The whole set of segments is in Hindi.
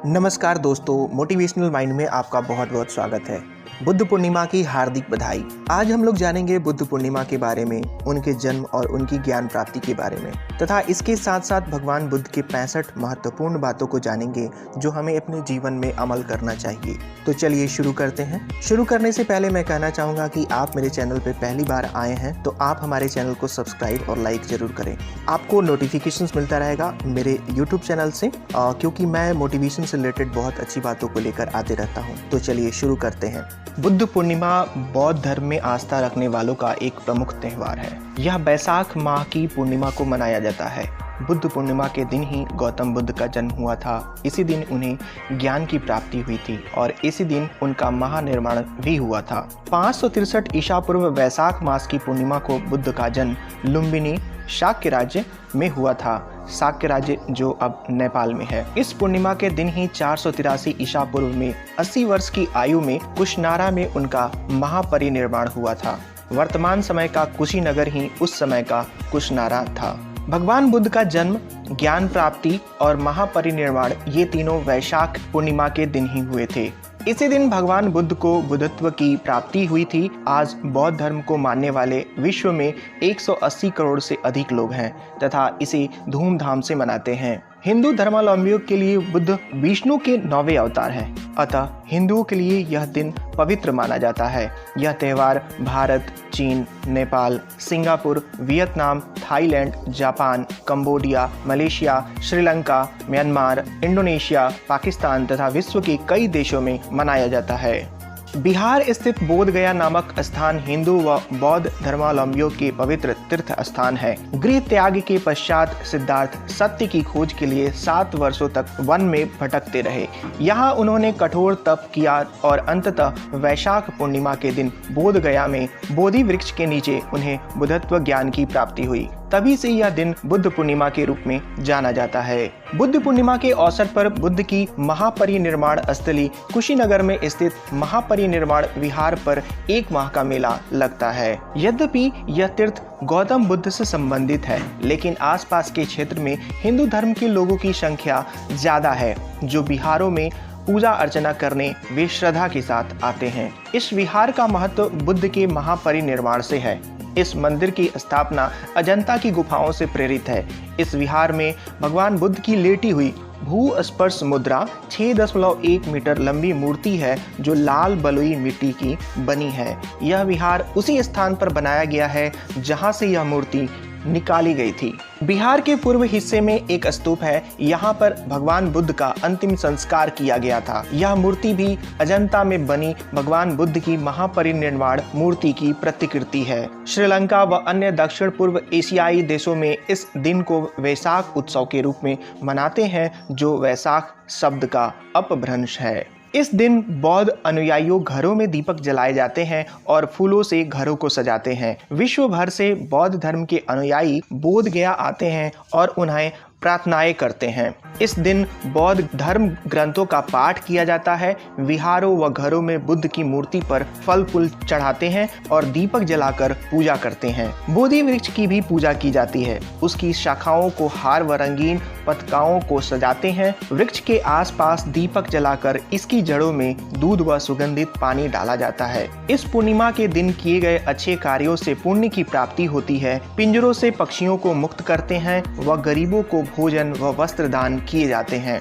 नमस्कार दोस्तों, मोटिवेशनल माइंड में आपका बहुत बहुत स्वागत है। बुद्ध पूर्णिमा की हार्दिक बधाई। आज हम लोग जानेंगे बुद्ध पूर्णिमा के बारे में, उनके जन्म और उनकी ज्ञान प्राप्ति के बारे में, तथा इसके साथ साथ भगवान बुद्ध के 65 महत्वपूर्ण बातों को जानेंगे जो हमें अपने जीवन में अमल करना चाहिए। तो चलिए शुरू करते हैं। शुरू करने से पहले मैं कहना चाहूँगा कि आप मेरे चैनल पर पहली बार आए हैं तो आप हमारे चैनल को सब्सक्राइब और लाइक जरूर करें। आपको नोटिफिकेशंस मिलता रहेगा मेरे यूट्यूब चैनल से, क्योंकि मैं मोटिवेशन से रिलेटेड बहुत अच्छी बातों को लेकर आते रहता हूँ। तो चलिए शुरू करते हैं। बुद्ध पूर्णिमा बौद्ध धर्म में आस्था रखने वालों का एक प्रमुख त्योहार है। यह बैसाख माह की पूर्णिमा को मनाया जाता है। बुद्ध पूर्णिमा के दिन ही गौतम बुद्ध का जन्म हुआ था। इसी दिन उन्हें ज्ञान की प्राप्ति हुई थी और इसी दिन उनका महानिर्वाण भी हुआ था। 563 ईसा पूर्व वैशाख मास की पूर्णिमा को बुद्ध का जन्म लुम्बिनी शाक्य राज्य में हुआ था। शाक्य राज्य जो अब नेपाल में है। इस पूर्णिमा के दिन ही 483 ईसा पूर्व में 80 वर्ष की आयु में कुशनारा में उनका महापरिनिर्वाण हुआ था। वर्तमान समय का कुशीनगर ही उस समय का कुशनारा था। भगवान बुद्ध का जन्म, ज्ञान प्राप्ति और महापरिनिर्वाण ये तीनों वैशाख पूर्णिमा के दिन ही हुए थे। इसी दिन भगवान बुद्ध को बुद्धत्व की प्राप्ति हुई थी। आज बौद्ध धर्म को मानने वाले विश्व में 180 करोड़ से अधिक लोग हैं तथा इसे धूमधाम से मनाते हैं। हिंदू धर्मावलंबियों के लिए बुद्ध विष्णु के 9वें अवतार हैं। अतः हिंदुओं के लिए यह दिन पवित्र माना जाता है। यह त्योहार भारत, चीन, Nepal, Singapore, Vietnam, Thailand, Japan, Cambodia, Malaysia, Sri Lanka, Myanmar, Indonesia, Pakistan तथा विश्व के कई देशों में मनाया जाता है। बिहार स्थित बोध गया नामक स्थान हिंदू व बौद्ध धर्मावलंबियों के पवित्र तीर्थ स्थान है। गृह त्याग के पश्चात सिद्धार्थ सत्य की खोज के लिए 7 वर्षों तक वन में भटकते रहे। यहाँ उन्होंने कठोर तप किया और अंततः वैशाख पूर्णिमा के दिन बोध गया में बोधि वृक्ष के नीचे उन्हें बुद्धत्व ज्ञान की प्राप्ति हुई। तभी से यह दिन बुद्ध पूर्णिमा के रूप में जाना जाता है। बुद्ध पूर्णिमा के अवसर पर बुद्ध की महापरिनिर्वाण स्थली कुशीनगर में स्थित महापरिनिर्वाण विहार पर 1 माह का मेला लगता है। यद्यपि यह तीर्थ गौतम बुद्ध से संबंधित है, लेकिन आसपास के क्षेत्र में हिंदू धर्म के लोगों की संख्या ज्यादा है जो विहारों में पूजा अर्चना करने वे श्रद्धा के साथ आते हैं। इस विहार का महत्व बुद्ध के महापरिनिर्वाण से है। इस मंदिर की स्थापना अजंता की गुफाओं से प्रेरित है। इस विहार में भगवान बुद्ध की लेटी हुई भू-स्पर्श मुद्रा 6.1 मीटर लंबी मूर्ति है जो लाल बलुई मिट्टी की बनी है। यह विहार उसी स्थान पर बनाया गया है जहां से यह मूर्ति निकाली गई थी। बिहार के पूर्व हिस्से में एक स्तूप है। यहाँ पर भगवान बुद्ध का अंतिम संस्कार किया गया था। यह मूर्ति भी अजंता में बनी भगवान बुद्ध की महापरिनिर्वाण मूर्ति की प्रतिकृति है। श्रीलंका व अन्य दक्षिण पूर्व एशियाई देशों में इस दिन को वैशाख उत्सव के रूप में मनाते हैं जो वैशाख शब्द का अपभ्रंश है। इस दिन बौद्ध अनुयायियों घरों में दीपक जलाए जाते हैं और फूलों से घरों को सजाते हैं। विश्व भर से बौद्ध धर्म के अनुयायी बोध गया आते हैं और उन्हें प्रार्थनाएं करते हैं। इस दिन बौद्ध धर्म ग्रंथों का पाठ किया जाता है। विहारों व घरों में बुद्ध की मूर्ति पर फल फूल चढ़ाते हैं और दीपक जलाकर पूजा करते हैं। बोधि वृक्ष की भी पूजा की जाती है। उसकी शाखाओं को हार व रंगीन पताकाओं को सजाते हैं। वृक्ष के आसपास दीपक जलाकर इसकी जड़ों में दूध व सुगंधित पानी डाला जाता है। इस पूर्णिमा के दिन किए गए अच्छे कार्यों से पुण्य की प्राप्ति होती है। पिंजरों से पक्षियों को मुक्त करते हैं व गरीबों को भोजन व वस्त्र दान किए जाते हैं।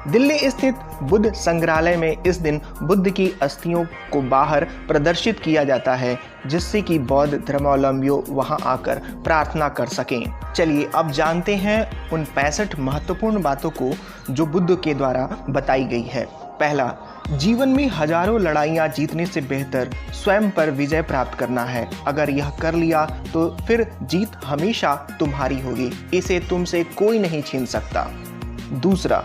दिल्ली स्थित बुद्ध संग्रहालय में इस दिन बुद्ध की अस्थियों को बाहर प्रदर्शित किया जाता है जिससे कि बौद्ध धर्मावलंबियों वहां आकर प्रार्थना कर सकें। चलिए अब जानते हैं उन 65 महत्वपूर्ण बातों को जो बुद्ध के द्वारा बताई गई है। पहला, जीवन में हजारों लड़ाइयाँ जीतने से बेहतर स्वयं पर विजय प्राप्त करना है। अगर यह कर लिया तो फिर जीत हमेशा तुम्हारी होगी। इसे तुमसे कोई नहीं छीन सकता। दूसरा,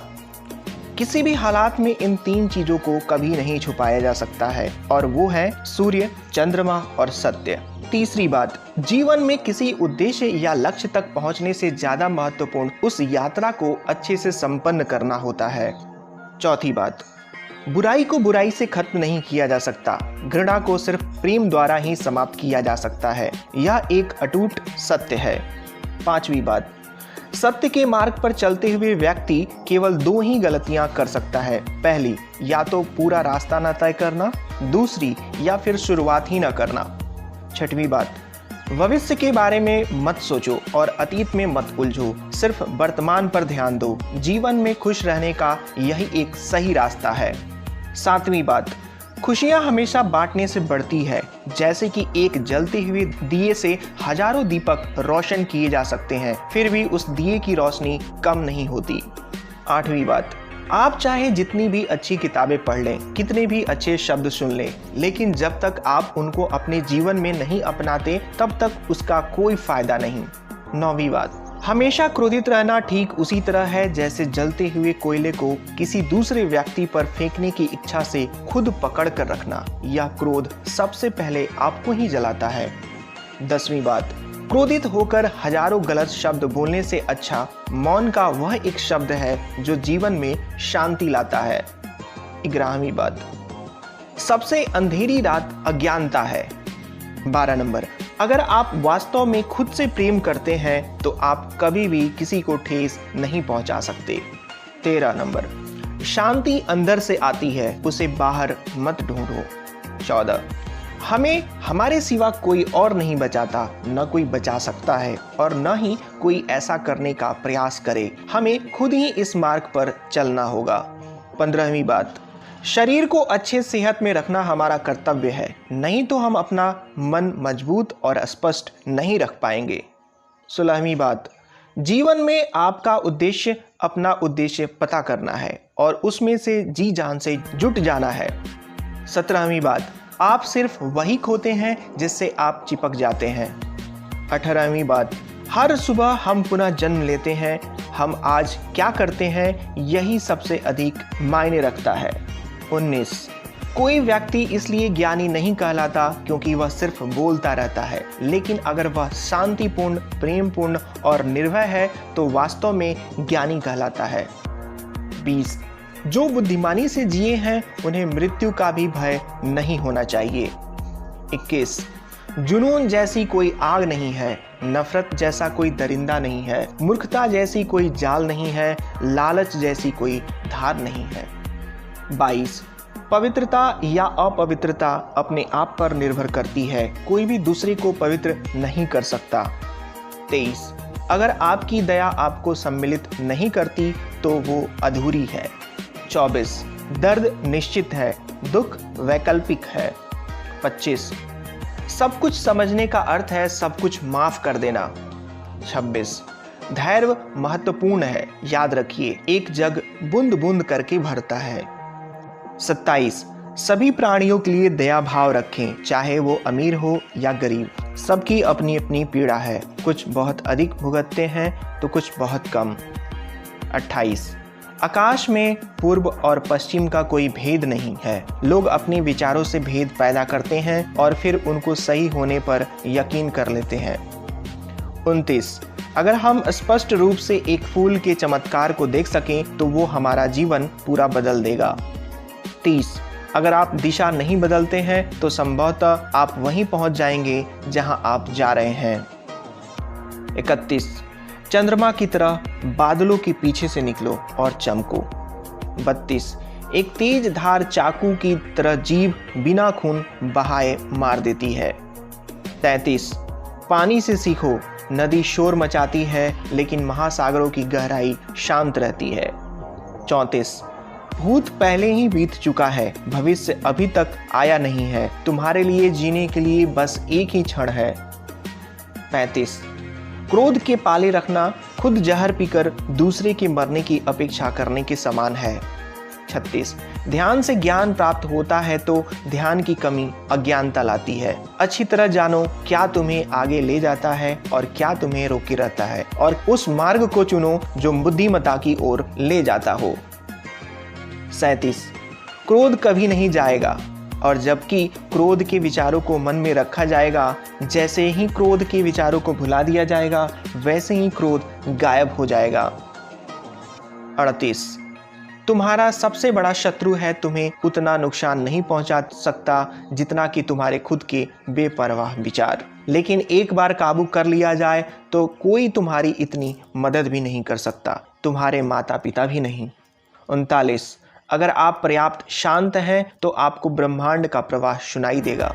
किसी भी हालात में इन 3 चीजों को कभी नहीं छुपाया जा सकता है और वो है सूर्य, चंद्रमा और सत्य। तीसरी बात, जीवन में किसी उद्देश्य या लक्ष्य तक पहुंचने से ज्यादा महत्वपूर्ण उस यात्रा को अच्छे से संपन्न करना होता है। चौथी बात, बुराई को बुराई से खत्म नहीं किया जा सकता, घृणा को सिर्फ प्रेम द्वारा ही समाप्त किया जा सकता है। यह एक अटूट सत्य है। 5वीं बात, सत्य के मार्ग पर चलते हुए व्यक्ति केवल 2 ही गलतियां कर सकता है। पहली, या तो पूरा रास्ता न तय करना, दूसरी या फिर शुरुआत ही न करना। 6वीं बात, भविष्य के बारे में मत सोचो और अतीत में मत उलझो, सिर्फ वर्तमान पर ध्यान दो। जीवन में खुश रहने का यही एक सही रास्ता है। 7वीं बात, खुशियां हमेशा बांटने से बढ़ती है। जैसे कि एक जलते हुए दिए से हजारों दीपक रोशन किए जा सकते हैं, फिर भी उस दिए की रोशनी कम नहीं होती। 8वीं बात, आप चाहे जितनी भी अच्छी किताबें पढ़ लें, कितने भी अच्छे शब्द सुन लें, लेकिन जब तक आप उनको अपने जीवन में नहीं अपनाते तब तक उसका कोई फायदा नहीं। 9वीं बात, हमेशा क्रोधित रहना ठीक उसी तरह है जैसे जलते हुए कोयले को किसी दूसरे व्यक्ति पर फेंकने की इच्छा से खुद पकड़ कर रखना। यह क्रोध सबसे पहले आपको ही जलाता है। 10वीं बात, क्रोधित होकर हजारों गलत शब्द बोलने से अच्छा मौन का वह एक शब्द है जो जीवन में शांति लाता है। 11वीं बात, सबसे अंधेरी रात अज्ञानता है। 12 नंबर, अगर आप वास्तव में खुद से प्रेम करते हैं तो आप कभी भी किसी को ठेस नहीं पहुंचा सकते। 13 नंबर, शांति अंदर से आती है, उसे बाहर मत ढूंढो। 14, हमें हमारे सिवा कोई और नहीं बचाता, न कोई बचा सकता है और न ही कोई ऐसा करने का प्रयास करे। हमें खुद ही इस मार्ग पर चलना होगा। 15वीं बात, शरीर को अच्छे सेहत में रखना हमारा कर्तव्य है, नहीं तो हम अपना मन मजबूत और स्पष्ट नहीं रख पाएंगे। 16वीं बात, जीवन में आपका उद्देश्य अपना उद्देश्य पता करना है और उसमें से जी जान से जुट जाना है। 17वीं बात, आप सिर्फ वही खोते हैं जिससे आप चिपक जाते हैं। 18वीं बात, हर सुबह हम पुनः जन्म लेते हैं, हम आज क्या करते हैं यही सबसे अधिक मायने रखता है। 19, कोई व्यक्ति इसलिए ज्ञानी नहीं कहलाता क्योंकि वह सिर्फ बोलता रहता है, लेकिन अगर वह शांतिपूर्ण, प्रेमपूर्ण और निर्भय है तो वास्तव में ज्ञानी कहलाता है। 20, जो बुद्धिमानी से जिए हैं उन्हें मृत्यु का भी भय नहीं होना चाहिए। 21, जुनून जैसी कोई आग नहीं है, नफरत जैसा कोई दरिंदा नहीं है, मूर्खता जैसी कोई जाल नहीं है, लालच जैसी कोई धार नहीं है। 22, पवित्रता या अपवित्रता अपने आप पर निर्भर करती है, कोई भी दूसरे को पवित्र नहीं कर सकता। 23, अगर आपकी दया आपको सम्मिलित नहीं करती तो वो अधूरी है। 24, दर्द निश्चित है, दुख वैकल्पिक है। 25, सब कुछ समझने का अर्थ है सब कुछ माफ कर देना। 26, धैर्य महत्वपूर्ण है, याद रखिए एक जग बूंद बूंद करके भरता है। 27, सभी प्राणियों के लिए दया भाव रखें, चाहे वो अमीर हो या गरीब, सबकी अपनी अपनी पीड़ा है, कुछ बहुत अधिक भुगतते हैं तो कुछ बहुत कम। 28, आकाश में पूर्व और पश्चिम का कोई भेद नहीं है, लोग अपने विचारों से भेद पैदा करते हैं और फिर उनको सही होने पर यकीन कर लेते हैं। 29, अगर हम स्पष्ट रूप से एक फूल के चमत्कार को देख सकें तो वो हमारा जीवन पूरा बदल देगा। 30, अगर आप दिशा नहीं बदलते हैं तो संभवतः आप वहीं पहुंच जाएंगे जहां आप जा रहे हैं। 31, चंद्रमा की तरह बादलों के पीछे से निकलो और चमको। 32, एक तेज धार चाकू की तरह जीभ बिना खून बहाए मार देती है। 33, पानी से सीखो, नदी शोर मचाती है लेकिन महासागरों की गहराई शांत रहती है। 34, भूत पहले ही बीत चुका है, भविष्य अभी तक आया नहीं है, तुम्हारे लिए जीने के लिए बस एक ही क्षण है। 35, क्रोध के पाले रखना खुद जहर पीकर दूसरे के मरने की अपेक्षा करने के समान है। 36, ध्यान से ज्ञान प्राप्त होता है तो ध्यान की कमी अज्ञानता लाती है। अच्छी तरह जानो क्या तुम्हें आगे ले जाता है और क्या तुम्हें रोके रहता है और उस मार्ग को चुनो जो बुद्धिमत्ता की ओर ले जाता हो। 37, क्रोध कभी नहीं जाएगा और जबकि क्रोध के विचारों को मन में रखा जाएगा, जैसे ही क्रोध के विचारों को भुला दिया जाएगा वैसे ही क्रोध गायब हो जाएगा। 38, तुम्हारा सबसे बड़ा शत्रु है तुम्हें उतना नुकसान नहीं पहुंचा सकता जितना कि तुम्हारे खुद के बेपरवाह विचार। लेकिन एक बार काबू कर लिया जाए तो कोई तुम्हारी इतनी मदद भी नहीं कर सकता, तुम्हारे माता पिता भी नहीं। 39, अगर आप पर्याप्त शांत हैं तो आपको ब्रह्मांड का प्रवाह सुनाई देगा।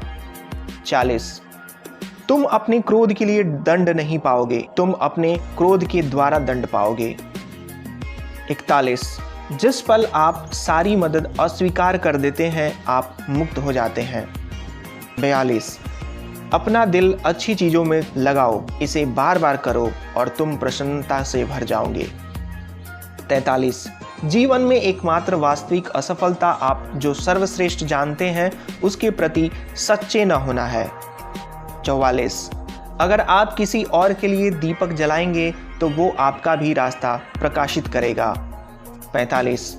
40, तुम अपने क्रोध के लिए दंड नहीं पाओगे, तुम अपने क्रोध के द्वारा दंड पाओगे। 41, जिस पल आप सारी मदद अस्वीकार कर देते हैं आप मुक्त हो जाते हैं। 42, अपना दिल अच्छी चीज़ों में लगाओ, इसे बार बार करो और तुम प्रसन्नता से भर जाओगे। 43, जीवन में एकमात्र वास्तविक असफलता आप जो सर्वश्रेष्ठ जानते हैं उसके प्रति सच्चे न होना है। 44, अगर आप किसी और के लिए दीपक जलाएंगे तो वो आपका भी रास्ता प्रकाशित करेगा। 45,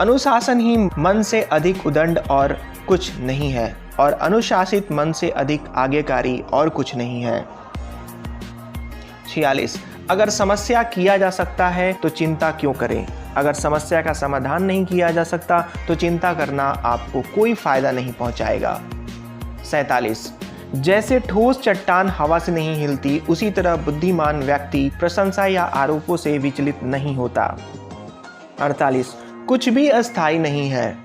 अनुशासन ही मन से अधिक उदंड और कुछ नहीं है और अनुशासित मन से अधिक आज्ञाकारी और कुछ नहीं है। 46, अगर समस्या किया जा सकता है तो चिंता क्यों करें, अगर समस्या का समाधान नहीं किया जा सकता तो चिंता करना आपको कोई फायदा नहीं पहुंचाएगा। 47, जैसे ठोस चट्टान हवा से नहीं हिलती उसी तरह बुद्धिमान व्यक्ति प्रशंसा या आरोपों से विचलित नहीं होता। 48, कुछ भी अस्थायी नहीं है।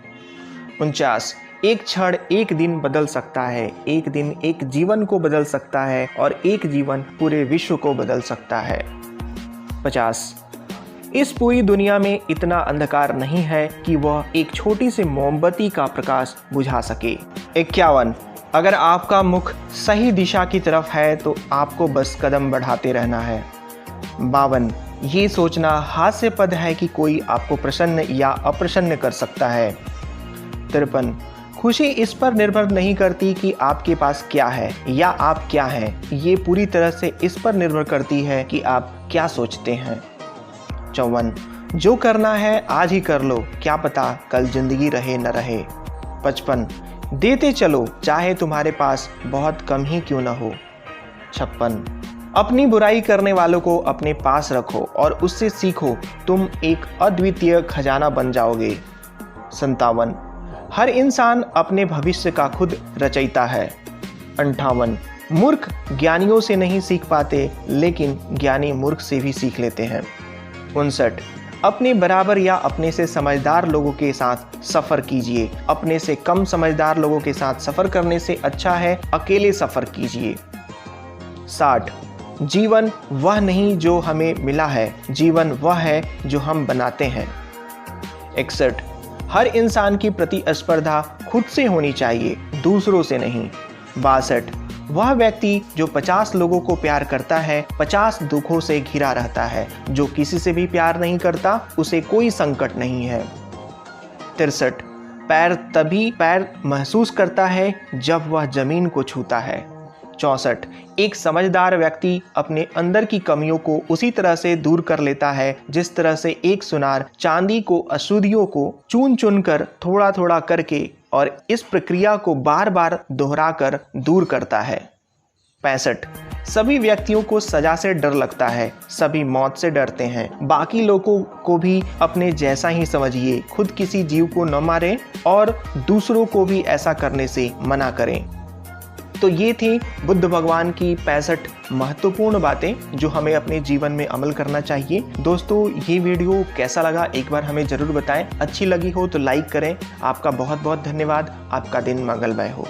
49, एक क्षण एक दिन बदल सकता है, एक दिन एक जीवन को बदल सकता है और एक जीवन पूरे विश्व को बदल सकता है। 50, इस पूरी दुनिया में इतना अंधकार नहीं है कि वह एक छोटी सी मोमबत्ती का प्रकाश बुझा सके। 51, अगर आपका मुख सही दिशा की तरफ है तो आपको बस कदम बढ़ाते रहना है। 52, ये सोचना हास्यास्पद है कि कोई आपको प्रसन्न या अप्रसन्न कर सकता है। 53, खुशी इस पर निर्भर नहीं करती कि आपके पास क्या है या आप क्या हैं, ये पूरी तरह से इस पर निर्भर करती है कि आप क्या सोचते हैं। 54, जो करना है आज ही कर लो, क्या पता कल जिंदगी रहे न रहे। 55, देते चलो चाहे तुम्हारे पास बहुत कम ही क्यों न हो। 56, अपनी बुराई करने वालों को अपने पास रखो और उससे सीखो, तुम एक अद्वितीय खजाना बन जाओगे। 57, हर इंसान अपने भविष्य का खुद रचयिता है। 58, मूर्ख ज्ञानियों से नहीं सीख पाते लेकिन ज्ञानी मूर्ख से भी सीख लेते हैं। 59, अपने बराबर या अपने से समझदार लोगों के साथ सफ़र कीजिए, अपने से कम समझदार लोगों के साथ सफ़र करने से अच्छा है अकेले सफ़र कीजिए। 60, जीवन वह नहीं जो हमें मिला है, जीवन वह है जो हम बनाते हैं। 61, हर इंसान की प्रतिस्पर्धा खुद से होनी चाहिए, दूसरों से नहीं। 62, वह व्यक्ति जो 50 लोगों को प्यार करता है 50 दुखों से घिरा रहता है, जो किसी से भी प्यार नहीं करता उसे कोई संकट नहीं है। 63, पैर तभी पैर महसूस करता है जब वह जमीन को छूता है। 64, एक समझदार व्यक्ति अपने अंदर की कमियों को उसी तरह से दूर कर लेता है जिस तरह से एक सुनार चांदी को अशुद्धियों को चुन चुन कर थोड़ा थोड़ा करके और इस प्रक्रिया को बार बार दोहराकर दूर करता है। 65, सभी व्यक्तियों को सजा से डर लगता है, सभी मौत से डरते हैं, बाकी लोगों को भी अपने जैसा ही समझिए, खुद किसी जीव को न मारें और दूसरों को भी ऐसा करने से मना करें। तो ये थी बुद्ध भगवान की 65 महत्वपूर्ण बातें जो हमें अपने जीवन में अमल करना चाहिए। दोस्तों ये वीडियो कैसा लगा एक बार हमें ज़रूर बताएं, अच्छी लगी हो तो लाइक करें। आपका बहुत बहुत धन्यवाद, आपका दिन मंगलमय हो।